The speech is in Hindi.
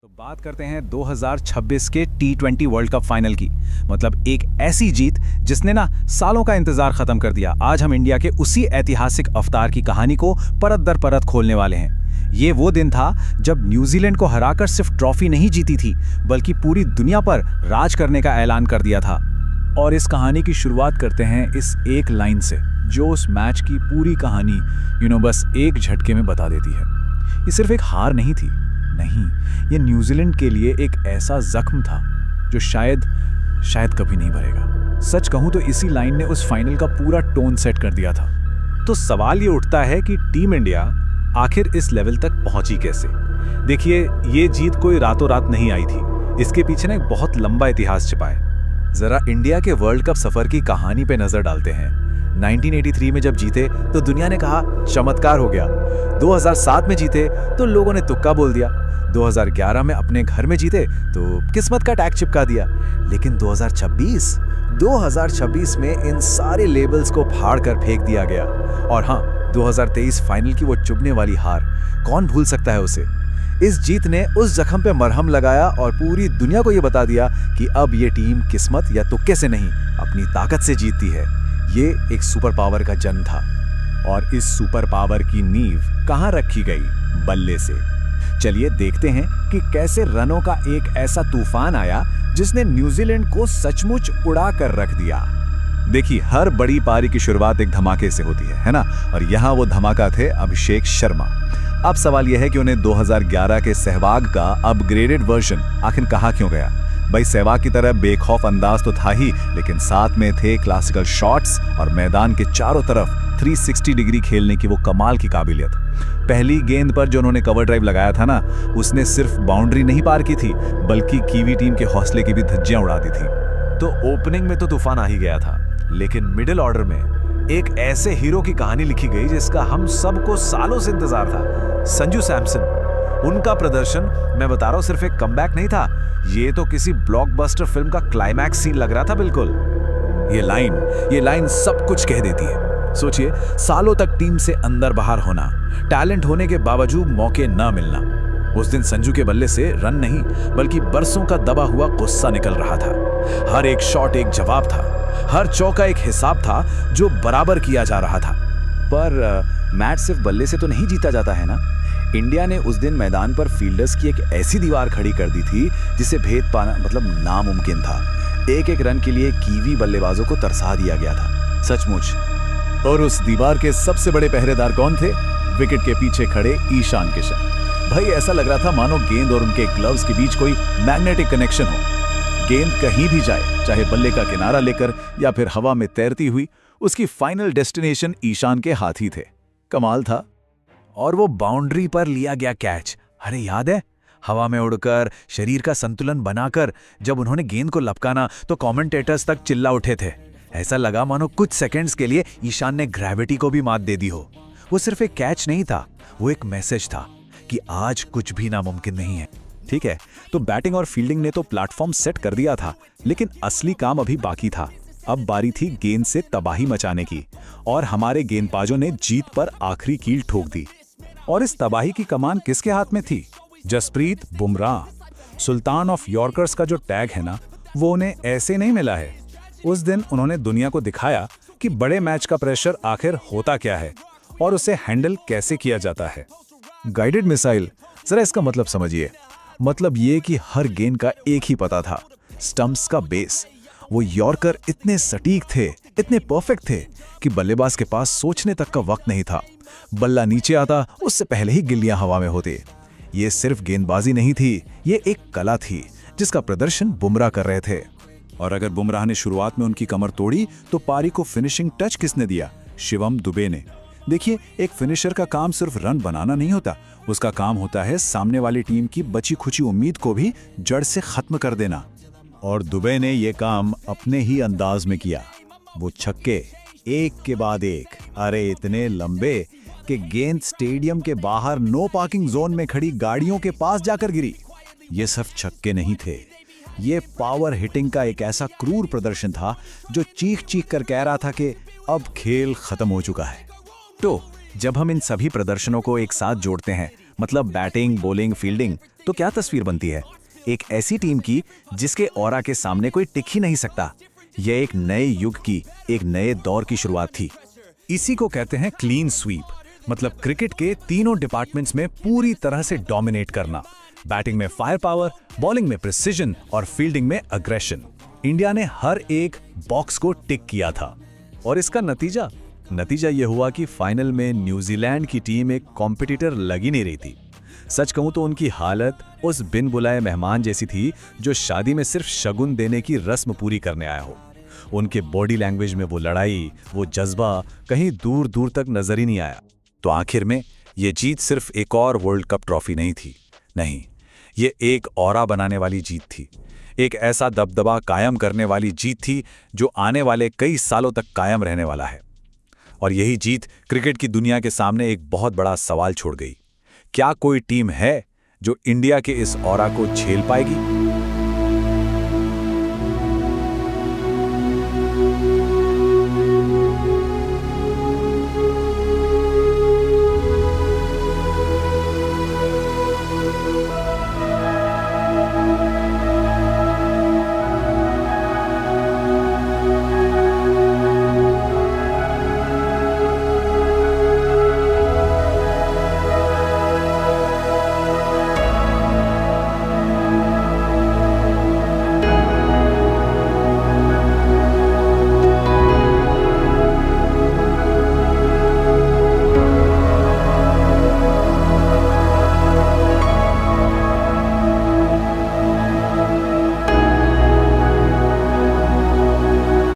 तो बात करते हैं 2026 के T20 वर्ल्ड कप फाइनल की। मतलब एक ऐसी जीत जिसने ना सालों का इंतजार खत्म कर दिया। आज हम इंडिया के उसी ऐतिहासिक अवतार की कहानी को परत दर परत खोलने वाले हैं। ये वो दिन था जब न्यूजीलैंड को हराकर सिर्फ ट्रॉफी नहीं जीती थी, बल्कि पूरी दुनिया पर राज करने का ऐलान कर दिया था। और इस कहानी की शुरुआत करते हैं इस एक लाइन से, जो उस मैच की पूरी कहानी बस एक झटके में बता देती है। ये सिर्फ एक हार नहीं थी, नहीं, ये न्यूजीलैंड के लिए एक ऐसा जख्म था जो शायद कभी नहीं भरेगा। सच कहूं तो इसी लाइन ने उस फाइनल का पूरा टोन सेट कर दिया था। तो सवाल ये उठता है कि टीम इंडिया आखिर इस लेवल तक पहुंची कैसे। देखिए, ये जीत कोई रातों रात नहीं आई थी। इसके पीछे ना एक बहुत लंबा इतिहास छिपा है। जरा इंडिया के वर्ल्ड कप सफर की कहानी पे नजर डालते हैं। 1983 में जब जीते तो दुनिया ने कहा चमत्कार हो गया। 2007 में जीते तो लोगों ने तुक्का बोल दिया। 2011 में अपने घर में जीते तो किस्मत का टैग चिपका दिया। लेकिन 2026 में इन सारे लेबल्स को फाड़ कर फेंक दिया गया। और हाँ, 2023 फाइनल की वो चुभने वाली हार, कौन भूल सकता है उसे। इस जीत ने उस जख्म पे मरहम लगाया और पूरी दुनिया को ये बता दिया कि अब ये टीम किस्मत या तुक्के से नहीं, अपनी ताकत से जीतती है। ये एक सुपर पावर का जन्म था। और इस सुपर पावर की नींव कहां रखी गई? बल्ले से। चलिए देखते हैं कि कैसे रनों का एक ऐसा तूफान आया जिसने न्यूजीलैंड को सचमुच उड़ा कर रख दिया। देखिए, हर बड़ी पारी की शुरुआत एक धमाके से होती है ना? और यहाँ वो धमाका थे अभिषेक शर्मा। अब सवाल यह है कि उन्हें 2011 के सहवाग का अपग्रेडेड वर्जन आखिर कहा क्यों गया? भाई, सहवाग की तरह बेखौफ अंदाज तो था ही, लेकिन साथ में थे क्लासिकल शॉट्स और मैदान के चारों तरफ 360 डिग्री खेलने की वो कमाल की काबिलियत। पहली गेंद पर जो उन्होंने कवर ड्राइव लगाया था ना, उसने सिर्फ बाउंड्री नहीं पार की थी, बल्कि कीवी टीम के हौसले की भी धज्जियां उड़ा दी थी। तो ओपनिंग में तो तूफान आ ही गया था, लेकिन मिडिल ऑर्डर में एक ऐसे हीरो की कहानी लिखी गई जिसका हम सबको सालों से इंतजार था। संजू सैमसन। उनका प्रदर्शन, मैं बता रहा हूं, सिर्फ एक कमबैक नहीं था, ये तो किसी ब्लॉकबस्टर फिल्म का क्लाइमैक्स सीन लग रहा था बिल्कुल। ये लाइन सब कुछ कह देती है। सोचिए, सालों तक टीम से अंदर बाहर होना, टैलेंट होने के बावजूद मौके न मिलना। उस दिन संजू के बल्ले से रन नहीं, बल्कि बरसों का दबा हुआ गुस्सा निकल रहा था। हर एक शॉट एक जवाब था, हर चौका एक हिसाब था जो बराबर किया जा रहा था। पर मैच सिर्फ बल्ले से तो नहीं जीता जाता है ना। इंडिया ने उस दिन मैदान पर फील्डर्स की एक ऐसी दीवार खड़ी कर दी थी जिसे भेद पाना मतलब नामुमकिन था। एक एक रन के लिए कीवी बल्लेबाजों को तरसा दिया गया था, सचमुच। और उस दीवार के सबसे बड़े पहरेदार कौन थे? विकेट के पीछे खड़े ईशान किशन। भाई, ऐसा लग रहा था मानो गेंद और उनके ग्लव्स के बीच कोई मैग्नेटिक कनेक्शन हो। गेंद कहीं भी जाए, चाहे बल्ले का किनारा लेकर या फिर हवा में तैरती हुई, उसकी फाइनल डेस्टिनेशन ईशान के हाथ ही थे। कमाल था। और वो बाउंड्री पर लिया गया कैच, अरे याद है? हवा में उड़कर शरीर का संतुलन बनाकर जब उन्होंने गेंद को लपकाना तो कमेंटेटर्स तक चिल्ला उठे थे। ऐसा लगा मानो कुछ सेकंड्स के लिए ईशान ने ग्रेविटी को भी मात दे दी हो। वो सिर्फ एक कैच नहीं था, वो एक मैसेज था कि आज कुछ भी नामुमकिन नहीं है। ठीक है, तो बैटिंग और फील्डिंग ने तो प्लेटफॉर्म सेट कर दिया था, लेकिन असली काम अभी बाकी था। अब बारी थी गेंद से तबाही मचाने की, और हमारे गेंदबाजों ने जीत पर आखिरी कील ठोक दी। और इस तबाही की कमान किसके हाथ में थी? जसप्रीत बुमराह। सुल्तान ऑफ यॉर्कर्स का जो टैग है ना, वो उन्हें ऐसे नहीं मिला है। उस दिन उन्होंने दुनिया को दिखाया कि बड़े मैच का प्रेशर आखिर होता क्या है और उसे हैंडल कैसे किया जाता है। गाइडेड मिसाइल, जरा इसका मतलब समझिए। मतलब ये कि हर गेंद का एक ही पता था, स्टंप्स का बेस। वो यॉर्कर इतने सटीक थे, इतने परफेक्ट थे कि बल्लेबाज के पास सोचने तक का वक्त नहीं था। बल्ला नीचे आता उससे पहले ही गिल्लियां हवा में होती। ये सिर्फ गेंदबाजी नहीं थी, ये एक कला थी जिसका प्रदर्शन बुमराह कर रहे थे। और अगर बुमराह ने शुरुआत में उनकी कमर तोड़ी तो पारी को फिनिशिंग टच किसने दिया? शिवम दुबे ने। देखिए, एक फिनिशर का काम सिर्फ रन बनाना नहीं होता, उसका काम होता है सामने वाली टीम की बची खुची उम्मीद को भी जड़ से खत्म कर देना। और दुबे ने यह काम अपने ही अंदाज में किया। वो छक्के एक के बाद एक, अरे इतने लंबे कि गेंद स्टेडियम के बाहर नो पार्किंग जोन में खड़ी गाड़ियों के पास जाकर गिरी। ये सिर्फ छक्के नहीं थे, ये पावर हिटिंग का एक ऐसा क्रूर प्रदर्शन था जो चीख चीख कर कह रहा था कि अब खेल खत्म हो चुका है। तो जब हम इन सभी प्रदर्शनों को एक साथ जोड़ते हैं, मतलब बैटिंग, बॉलिंग, फील्डिंग, तो क्या तस्वीर बनती है? एक ऐसी टीम की जिसके ऑरा के सामने कोई टिक ही नहीं सकता। यह एक नए युग की, एक नए दौर की शुरुआत थी। इसी को कहते हैं क्लीन स्वीप, मतलब क्रिकेट के तीनों डिपार्टमेंट्स में पूरी तरह से डोमिनेट करना। बैटिंग में फायर पावर, बॉलिंग में प्रिसिजन और फील्डिंग में अग्रेशन। इंडिया ने हर एक बॉक्स को टिक किया था। और इसका नतीजा यह हुआ कि फाइनल में न्यूजीलैंड की टीम एक कॉम्पिटिटर लगी नहीं रही थी। सच कहूं तो उनकी हालत उस बिन बुलाए मेहमान जैसी थी जो शादी में सिर्फ शगुन देने की रस्म पूरी करने आया हो। उनके बॉडी लैंग्वेज में वो लड़ाई, वो जज्बा कहीं दूर दूर तक नजर ही नहीं आया। तो आखिर में ये जीत सिर्फ एक और वर्ल्ड कप ट्रॉफी नहीं थी। नहीं, ये एक ऑरा बनाने वाली जीत थी। एक ऐसा दबदबा कायम करने वाली जीत थी जो आने वाले कई सालों तक कायम रहने वाला है। और यही जीत क्रिकेट की दुनिया के सामने एक बहुत बड़ा सवाल छोड़ गई। क्या कोई टीम है जो इंडिया के इस ऑरा को झेल पाएगी?